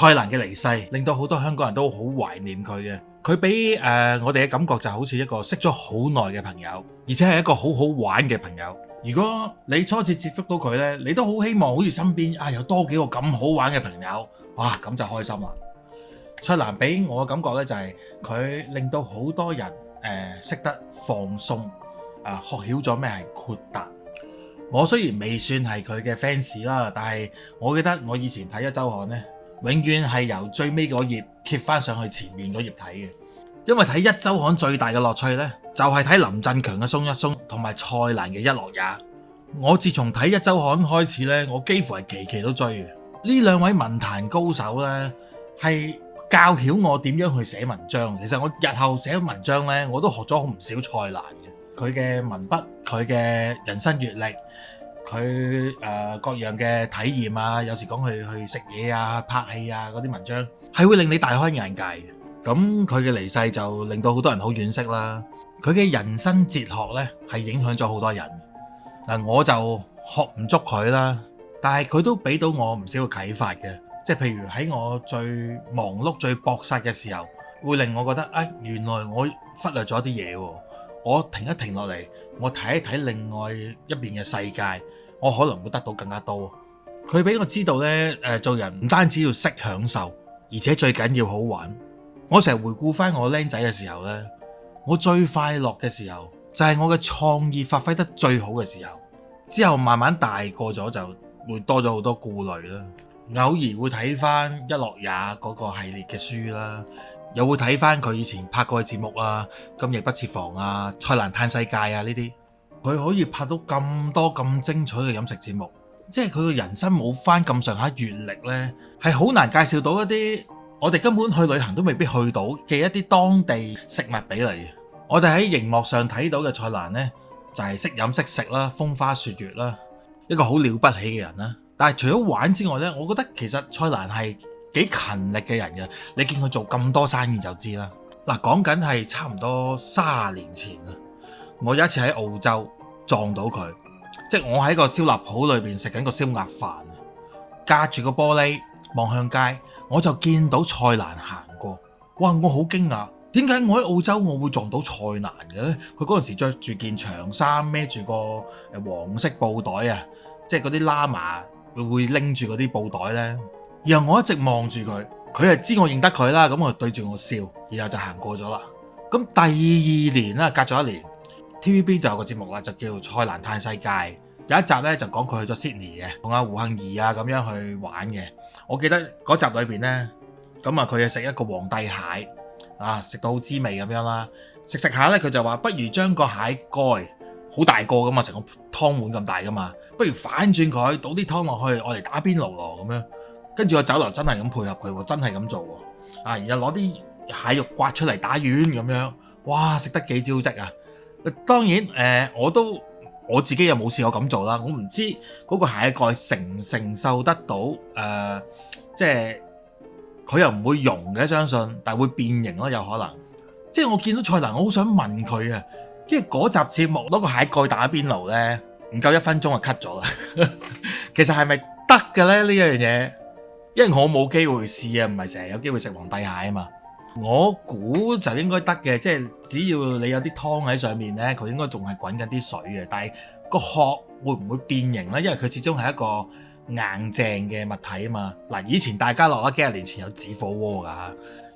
蔡瀾嘅離世令到好多香港人都好懷念佢嘅。佢俾我哋嘅感覺就好似一個識咗好耐嘅朋友，而且係一個好好玩嘅朋友。如果你初次接觸到佢呢，你都好希望好似身邊有多幾個咁好玩嘅朋友，哇咁就開心啦。蔡瀾俾我嘅感覺呢，就係佢令到好多人識得放鬆，學曉咗咩係豁達。我雖然未算係佢嘅 fans 啦，但係我記得我以前睇一週刊呢，永遠係由最尾嗰頁揭翻上去前面嗰頁睇嘅。因為睇一週刊最大嘅樂趣呢，就係睇林振強嘅鬆一鬆同埋蔡瀾嘅一樂也。我自從睇一週刊開始呢，我幾乎係期期都追嘅。呢兩位文壇高手呢，係教曉我點樣去寫文章。其實我日後寫文章呢，我都學咗唔少蔡瀾嘅。佢嘅文筆，佢嘅人生閲歷，佢各樣嘅體驗啊，有時講去食嘢啊、拍戲啊嗰啲文章，係會令你大開眼界嘅。咁佢嘅離世就令到好多人好惋惜啦。佢嘅人生哲學呢，係影響咗好多人。嗱，我就學唔足佢啦，但係佢都俾到我唔少嘅啟發嘅。即係譬如喺我最忙碌、最搏殺嘅時候，會令我覺得原來我忽略咗啲嘢喎。我停一停落嚟，我睇一睇另外一邊嘅世界，我可能會得到更加多。佢俾我知道呢，做人唔單止要識享受，而且最緊要好玩。我成日回顧翻我僆仔嘅時候呢，我最快樂嘅時候就係我嘅創意發揮得最好嘅時候。之後慢慢大個咗就會多咗好多顧慮啦，偶爾會睇翻一樂也嗰個系列嘅書啦，又會睇翻佢以前拍過嘅節目啊，今夜不設防啊，蔡瀾嘆世界啊呢啲。佢可以拍到咁多咁精彩嘅飲食節目，即係佢嘅人生冇翻咁上下閲歷呢，係好難介紹到一啲我哋根本去旅行都未必去到嘅一啲當地食物俾你。我哋喺熒幕上睇到嘅蔡瀾呢，就係識飲識食啦，風花雪月啦，一個好了不起嘅人啦。但係除咗玩之外呢，我覺得其實蔡瀾係幾勤力嘅人嘅。你見佢做咁多生意就知啦。嗱，講緊係差唔多30年前啦。我有一次喺澳洲撞到佢，即係我喺個燒臘鋪裏邊食緊個燒鴨飯，隔住個玻璃望向街，我就見到蔡瀾行過。哇！我好驚訝。點解我喺澳洲我會撞到蔡瀾嘅咧？佢嗰陣時着住件長衫，孭住個黃色布袋啊，即係嗰啲喇嘛會拎住嗰啲布袋咧。然後我一直望住佢，佢係知我認得佢啦，咁我對住我笑，然後就行過咗啦。咁第二年啦，隔咗一年 ，TVB 就有個節目啦，就叫《蔡瀾嘆世界》。有一集咧就講佢去咗 Sydney 嘅，同阿胡杏兒啊咁樣去玩嘅。我記得嗰集裏邊咧，咁啊佢係食一個皇帝蟹。食到好滋味咁樣啦，食下咧佢就話不如將個蟹蓋好大個噶嘛，成個湯碗咁大噶嘛，不如反轉佢，倒啲湯落去，我嚟打邊爐咯咁樣。跟住個酒樓真係咁配合佢，真係咁做喎。然後攞啲蟹肉刮出嚟打丸咁樣，哇，食得幾招積啊！當然我自己又冇試過咁做啦，我唔知嗰個蟹蓋承受得到即係。佢又唔會溶嘅，相信，但係會變形咯，有可能。即係我見到蔡瀾，我好想問佢啊，因為嗰集節目攞個蟹蓋打邊爐呢，唔夠1分鐘就 cut 咗啦。其實係咪得嘅呢？呢樣嘢？因為我冇機會試啊，唔係成日有機會食皇帝蟹啊嘛。我估就應該得嘅，即係只要你有啲湯喺上面呢，佢應該仲係滾緊啲水嘅。但係個殼會唔會變形呢？因為佢始終係一個硬淨嘅物體啊嘛。嗱，以前大家樂啦，幾廿年前有紙火鍋噶，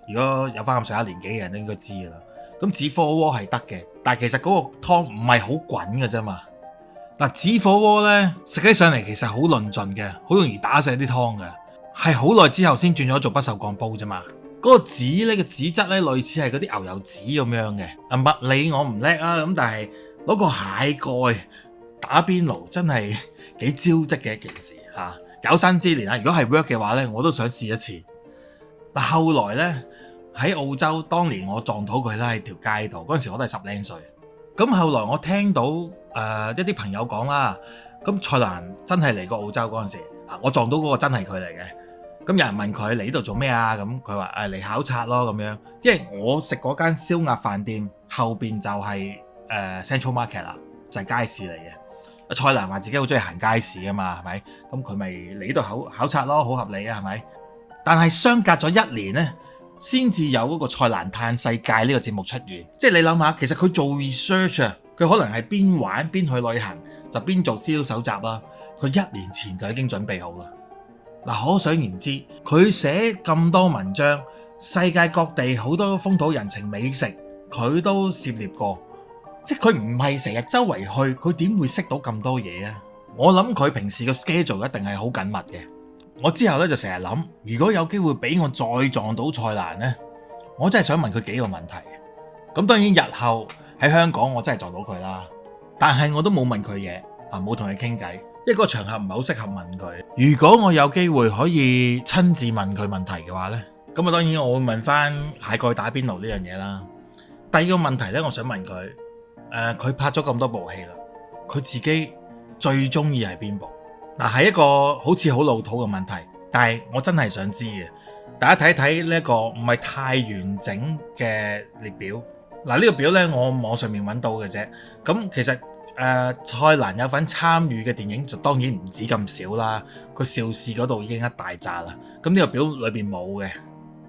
如果有翻咁上下年紀嘅人都應該知噶啦。咁紙火鍋係得嘅，但係其實嗰個湯唔係好滾嘅啫嘛。嗱，紙火鍋咧食起上嚟其實好論盡嘅，好容易打瀉啲湯嘅，係好耐之後先轉咗做不鏽鋼煲啫嘛。嗰個紙咧嘅紙質咧類似係嗰啲牛油紙咁樣嘅。物理我唔叻啊，咁但係攞個蟹蓋打邊爐真係幾招積嘅一件事嚇。有生之年啊，如果係 work 嘅話咧，我都想試一次。但後來咧喺澳洲，當年我撞到佢咧喺條街度，嗰陣時我都係10零歲。咁後來我聽到一啲朋友講啦，咁蔡瀾真係嚟過澳洲嗰陣時，我撞到嗰個真係佢嚟嘅。咁有人問佢嚟呢度做咩啊？咁佢話嚟考察咯咁樣。因為我食嗰間燒鴨飯店後邊就係Central Market 啦，就係街市嚟嘅。蔡瀾話自己好中意行街市啊嘛，係咪？咁佢咪嚟呢度考察咯，好合理啊，係咪？但係相隔咗1年呢，先至有嗰個蔡瀾嘆世界呢個節目出現。即係你諗下，其實佢做 research 啊，佢可能係邊玩邊去旅行，就邊做資料搜集啦。佢1年前就已經準備好啦。嗱，可想而知，佢寫咁多文章，世界各地好多風土人情美食，佢都涉獵過。即係佢唔係成日周圍去，佢點會識到咁多嘢啊？我諗佢平時個 schedule 一定係好緊密嘅。我之後咧就成日諗，如果有機會俾我再撞到蔡瀾呢，我真係想問佢幾個問題。咁當然日後喺香港我真係撞到佢啦，但係我都冇問佢嘢啊，冇同佢傾偈，因為個場合唔係好適合問佢。如果我有機會可以親自問佢問題嘅話呢，咁啊當然我會問翻蟹蓋打邊爐呢樣嘢啦。第二個問題呢，我想問佢。佢拍咗咁多部戲啦，佢自己最中意係邊部？嗱，係一個好似好老土嘅問題，但係我真係想知嘅。大家睇一睇呢一個唔係太完整嘅列表。嗱，呢個表呢，我網上面揾到嘅啫。咁其實蔡瀾有份參與嘅電影就當然唔止咁少啦。佢邵氏嗰度已經一大扎啦。咁呢個表裏邊冇嘅，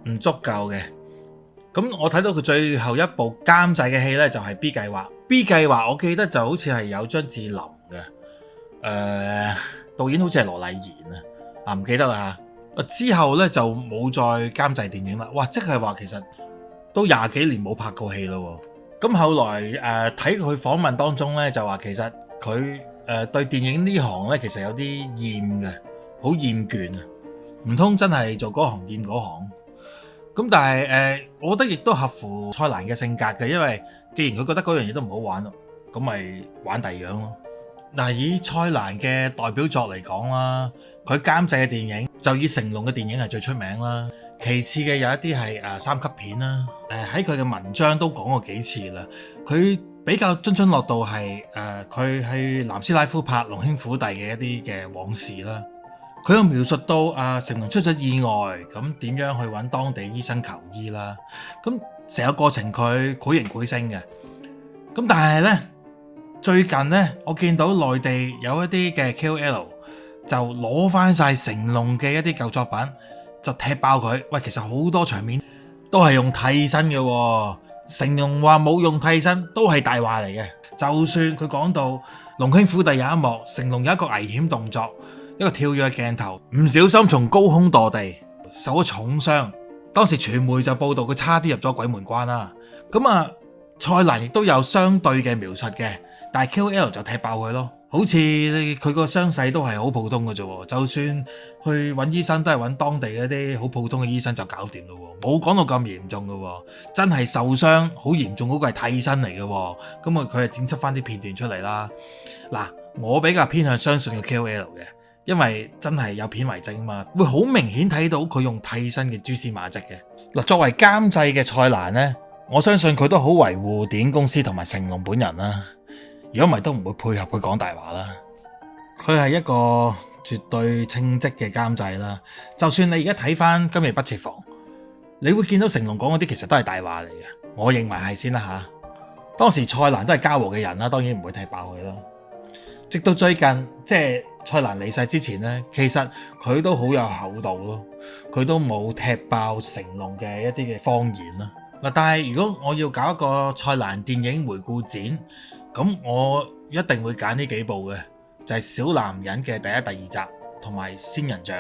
唔足夠嘅。咁我睇到佢最後一部監製嘅戲呢，就係 B 計劃。B 計劃我記得就好似係有張智霖嘅，導演好似係羅麗妍啊，唔記得啦嚇。之後呢，就冇再監製電影啦。哇，即係話其實都20幾年冇拍過戲咯。咁後來睇佢訪問當中呢，就話其實佢對電影呢行呢，其實有啲厭嘅，好厭倦啊。唔通真係做嗰行厭嗰行？咁但係我覺得亦都合乎蔡瀾嘅性格嘅，因為既然佢覺得嗰樣嘢都唔好玩咯，咁咪玩第二樣咯。嗱，以蔡瀾嘅代表作嚟講啦，佢監製嘅電影就以成龍嘅電影係最出名啦。其次嘅有一啲係3級片啦。喺佢嘅文章都講過幾次啦。佢比較津津樂道係佢去南斯拉夫拍龍兄虎弟嘅一啲嘅往事啦。佢又描述到成龍出咗意外，咁點樣去揾當地醫生求醫啦。咁成個過程佢繪形繪聲嘅。咁但係呢，最近呢，我見到內地有一啲嘅 KOL 就攞翻晒成龍嘅一啲舊作品，就踢爆佢。喂，其實好多場面都係用替身嘅喎。成龍話冇用替身都係大話嚟嘅。就算佢講到龍兄虎弟有一幕，成龍有一個危險動作，一個跳躍嘅鏡頭，唔小心從高空墮地，受咗重傷。當時傳媒就報道佢差啲入咗鬼門關啦。咁蔡瀾亦都有相對嘅描述嘅，但係 KOL 就踢爆佢咯。好似佢個傷勢都係好普通嘅啫，就算去揾醫生都係揾當地嗰啲好普通嘅醫生就搞掂咯，冇講到咁嚴重嘅。真係受傷好嚴重嗰個係替身嚟嘅，咁佢係剪輯翻啲片段出嚟啦。嗱，我比較偏向相信個 KOL 嘅。因為真係有片為證嘛，會好明顯睇到佢用替身嘅蛛絲馬跡嘅。嗱，作為監製嘅蔡瀾呢，我相信佢都好維護電影公司同埋成龍本人啦。如果唔係都唔會配合佢講大話啦。佢係一個絕對稱職嘅監製啦。就算你而家睇翻《今夜不設防》，你會見到成龍講嗰啲其實都係大話嚟嘅。我認為係先啦吓。當時蔡瀾都係嘉禾嘅人啦，當然唔會踢爆佢啦。直到最近，即係蔡瀾離世之前呢，其實佢都好有厚道咯，佢都冇踢爆成龍嘅一啲嘅謊言啦。嗱，但係如果我要搞一個蔡瀾電影回顧展，咁我一定會揀呢幾部嘅，就係《小男人》嘅第一、第二集，同埋《仙人掌》。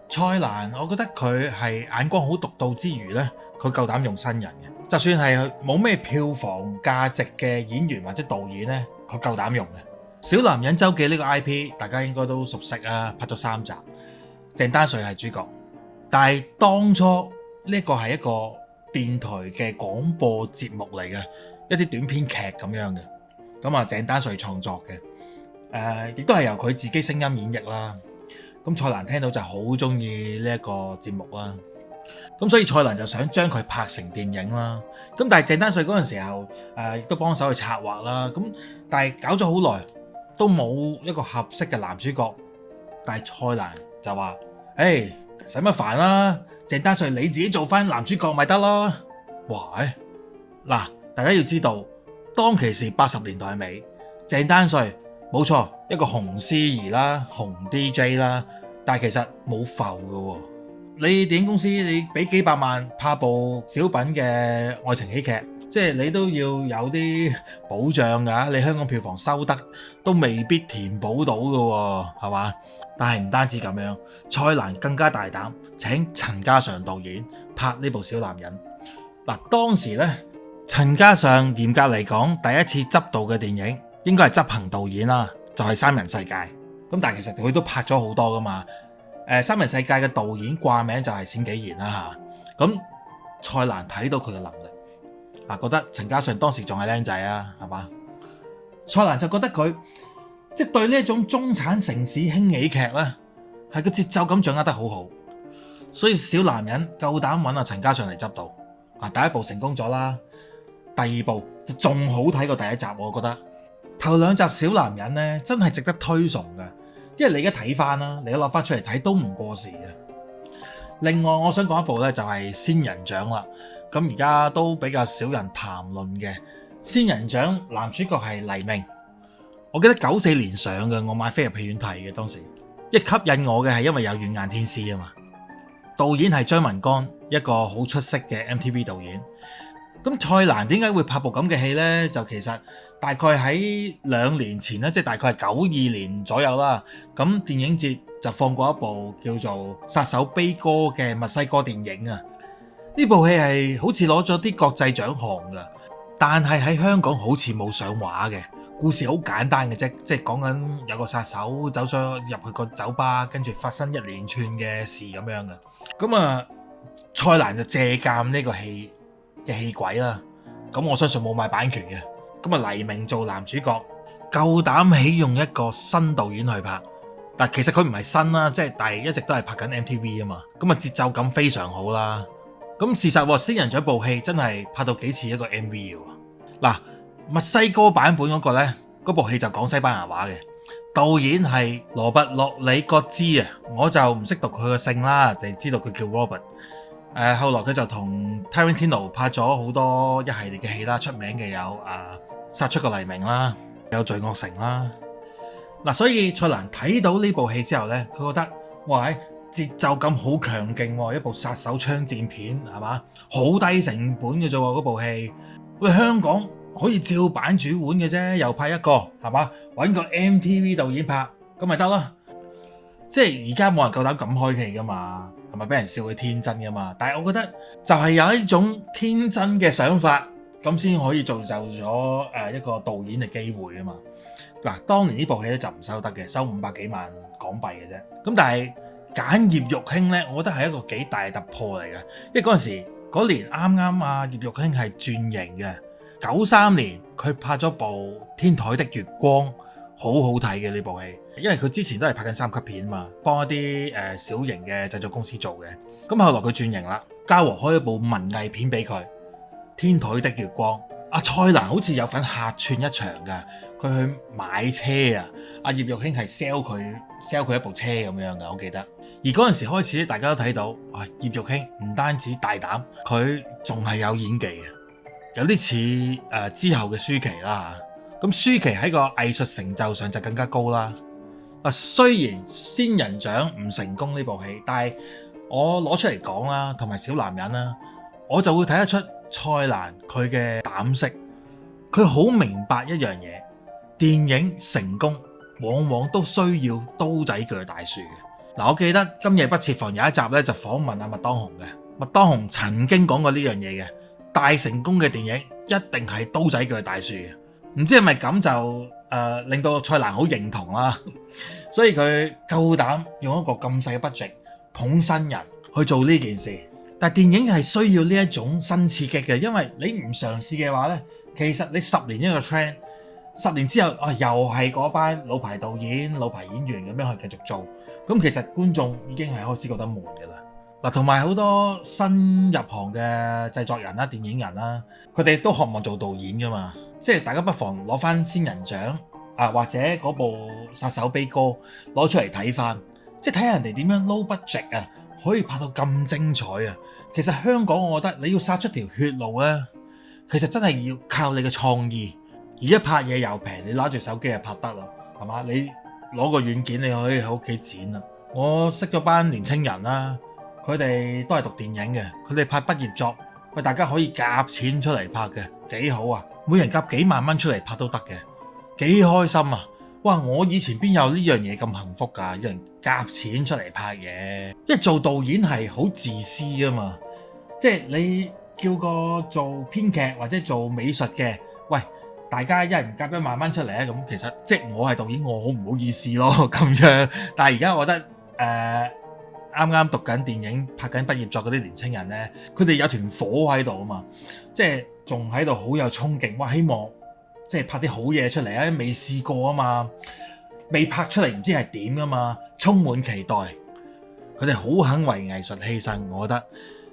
蔡瀾，我覺得佢係眼光好獨到之餘呢，佢夠膽用新人嘅，就算係冇咩票房價值嘅演員或者導演呢，佢夠膽用嘅。小男人周記呢個 IP 大家應該都熟悉啊，拍咗3集，鄭丹瑞係主角。但係當初呢個係一個電台嘅廣播節目嚟嘅，一啲短篇劇咁樣嘅。咁鄭丹瑞創作嘅，亦都係由佢自己聲音演繹啦。咁蔡瀾聽到就好中意呢一個節目啦。咁所以蔡瀾就想將佢拍成電影啦。咁但係鄭丹瑞嗰陣時候亦都幫手去策劃啦。咁但係搞咗好耐，都冇一個合適嘅男主角，但係蔡瀾就話：誒，使乜煩啦？鄭丹瑞你自己做翻男主角咪得咯。哇！嗱，大家要知道，當其時80年代尾，鄭丹瑞冇錯一個紅司儀啦、紅 DJ 啦，但係其實冇浮嘅，你電影公司你俾幾百萬拍部小品嘅愛情喜劇，即係你都要有啲保障㗎。你香港票房收得都未必填補到㗎喎，係嘛？但係唔單止咁樣，蔡瀾更加大膽請陳嘉上導演拍呢部小男人。嗱，當時呢，陳嘉上嚴格嚟講第一次執導嘅電影應該係執行導演啦，就係《三人世界》。咁但係其實佢都拍咗好多㗎嘛。三人世界嘅導演掛名就係冼紀賢啦嚇。咁蔡瀾睇到佢嘅能力，覺得陳嘉上當時仲係僆仔啊，係嘛？蔡瀾就覺得佢即係對呢一種中產城市輕喜劇咧，係個節奏感掌握得好好，所以小男人夠膽揾阿陳嘉上嚟執導。第一部成功咗啦，第二部就仲好睇過第一集，我覺得頭兩集小男人咧真係值得推崇嘅。因為你而家睇翻啦，你攞翻出嚟睇都唔過時嘅。另外我想講一部咧就係仙人掌啦，咁而家都比較少人談論嘅。仙人掌男主角係黎明，我記得94年上嘅，我買飛入戲院睇嘅。當時一吸引我嘅係因為有軟硬天師啊嘛，導演係張文剛，一個好出色嘅 MTV 導演。咁蔡瀾點解會拍部咁嘅戲呢？就其實大概喺2年前咧，即係大概係92年左右啦。咁電影節就放過一部叫做《殺手悲歌》嘅墨西哥電影啊。呢部戲係好似攞咗啲國際獎項噶，但係喺香港好似冇上畫嘅。故事好簡單嘅啫，即係講緊有個殺手走咗入去個酒吧，跟住發生一連串嘅事咁樣嘅。咁啊，蔡瀾就借鑑呢個戲嘅戲軌啦，咁我相信冇買版權嘅。咁啊，黎明做男主角，夠膽起用一個新導演去拍，但其實佢唔係新啦，即係但係一直都係拍緊 MTV 啊嘛。咁啊，節奏感非常好啦。咁事實仙人掌部戲真係拍到幾似一個 MV 嘅。嗱，墨西哥版本嗰個呢，嗰部戲就講西班牙話嘅，導演係羅拔洛里葛茲啊，我就唔識讀佢個姓啦，淨係知道佢叫 Robert。後來佢就同 Tarantino 拍咗好多一系列嘅戲啦，出名嘅有殺出個黎明啦，有罪惡城啦。嗱，所以蔡瀾睇到呢部戲之後呢，佢覺得哇，節奏感好強勁，一部殺手槍戰片係嘛，好低成本嘅啫嗰部戲。喂，香港可以照版煮碗嘅啫，又拍一個係嘛，揾個 MTV 導演拍咁咪得咯。即係而家冇人夠膽咁開戲噶嘛，係咪俾人笑佢天真噶嘛？但係我覺得就係有一種天真嘅想法，咁先可以造就咗一個導演嘅機會啊嘛。嗱，當年呢部戲咧就唔收得嘅，收500幾萬港幣嘅啫。咁但係揀葉玉卿咧，我覺得係一個幾大突破嚟嘅，因為嗰陣時嗰年啱啱葉玉卿係轉型嘅。93年佢拍咗部《天台的月光》，好好睇嘅呢部戲。因為佢之前都係拍緊3級片嘛，幫一啲小型嘅製作公司做嘅。咁後來佢轉型啦，嘉禾開一部文藝片俾佢，《天台的月光》。蔡瀾好似有份客串一場噶，佢去買車啊，葉玉卿係 sell 佢一部車咁樣噶，我記得。而嗰陣時開始，大家都睇到葉玉卿唔單止大膽，佢仲係有演技嘅，有啲似之後嘅舒淇啦。咁舒淇喺個藝術成就上就更加高啦。雖然仙人掌唔成功呢部戲，但係我攞出嚟講啦，同埋小男人啦，我就會睇得出蔡瀾佢嘅膽識，佢好明白一樣嘢，電影成功往往都需要刀仔鋸大樹嘅。嗱，我記得今夜不設防有一集咧就訪問阿麥當雄嘅，麥當雄曾經講過呢樣嘢嘅，大成功嘅電影一定係刀仔鋸大樹嘅。唔知係咪咁就令到蔡瀾好認同啦，所以佢夠膽用一個咁細嘅 budget 捧新人去做呢件事。但係電影係需要呢一種新刺激嘅，因為你唔嘗試嘅話呢，其實你10年一個 trend， 10年之後又係嗰班老牌導演、老牌演員咁樣去繼續做，咁其實觀眾已經係開始覺得悶㗎啦。嗱，同埋好多新入行嘅製作人啦、電影人啦，佢哋都渴望做導演㗎嘛。即係大家不妨攞翻仙人掌或者嗰部殺手悲歌攞出嚟睇翻，即係睇下人哋點樣 low budget 可以拍到咁精彩啊！其實香港我覺得你要殺出條血路咧，其實真係要靠你嘅創意。而家拍嘢又平，你攞住手機就拍得啦，係嘛？你攞個軟件你可以喺屋企剪啦。我識咗班年青人啦，佢哋都係讀電影嘅，佢哋拍畢業作，喂，大家可以夾錢出嚟拍嘅，幾好啊！每人夾幾萬蚊出嚟拍都得嘅，幾開心啊！哇！我以前邊有呢樣嘢咁幸福㗎？有人夾錢出嚟拍嘢，因為做導演係好自私㗎嘛，即係你叫個做編劇或者做美術嘅，喂，大家一人夾1萬蚊出嚟咧，咁其實即係我係導演，我好唔好意思咯咁樣。但係而家我覺得啱啱讀緊電影、拍緊畢業作嗰啲年青人咧，佢哋有團火喺度啊嘛，即係仲喺度好有衝勁，哇！希望即係拍啲好嘢出嚟啊！未試過啊嘛，未拍出嚟唔知係點噶嘛，充滿期待。佢哋好肯為藝術犧牲，我覺得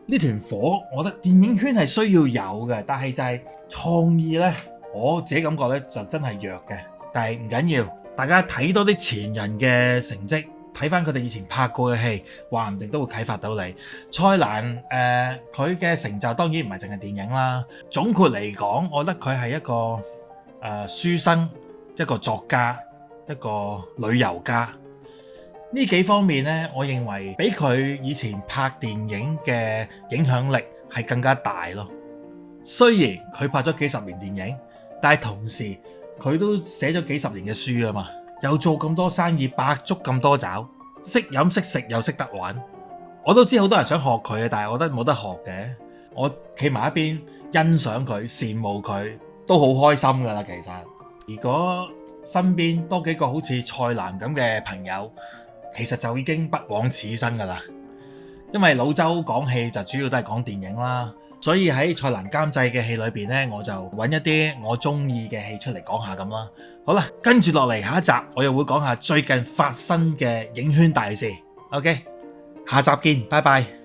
呢團火，我覺得電影圈係需要有嘅，但係就係創意呢，我自己感覺呢就真係弱嘅。但係唔緊要，大家睇多啲前人嘅成績，睇翻佢哋以前拍過嘅戲，話唔定都會啟發到你。蔡瀾佢嘅成就當然唔係淨係電影啦。總括嚟講，我覺得佢係一個書生，一個作家，一個旅遊家，呢幾方面呢，我認為比佢以前拍電影嘅影響力係更加大咯。雖然佢拍咗幾十年電影，但係同時佢都寫咗幾十年嘅書啊嘛，又做咁多生意，百足咁多爪，識飲識食又識得玩。我都知好多人想學佢，但係我覺得冇得學嘅。我企埋一邊欣賞佢，羨慕佢，都好開心噶啦。其實如果身邊多幾個好似蔡瀾咁嘅朋友，其實就已經不枉此生噶啦。因為老周講戲就主要都係講電影啦，所以喺蔡瀾監製嘅戲裏邊呢，我就揾一啲我中意嘅戲出嚟講下咁啦。好啦，跟住落嚟下一集我又會講下最近發生嘅影圈大事。OK，下集見，拜拜。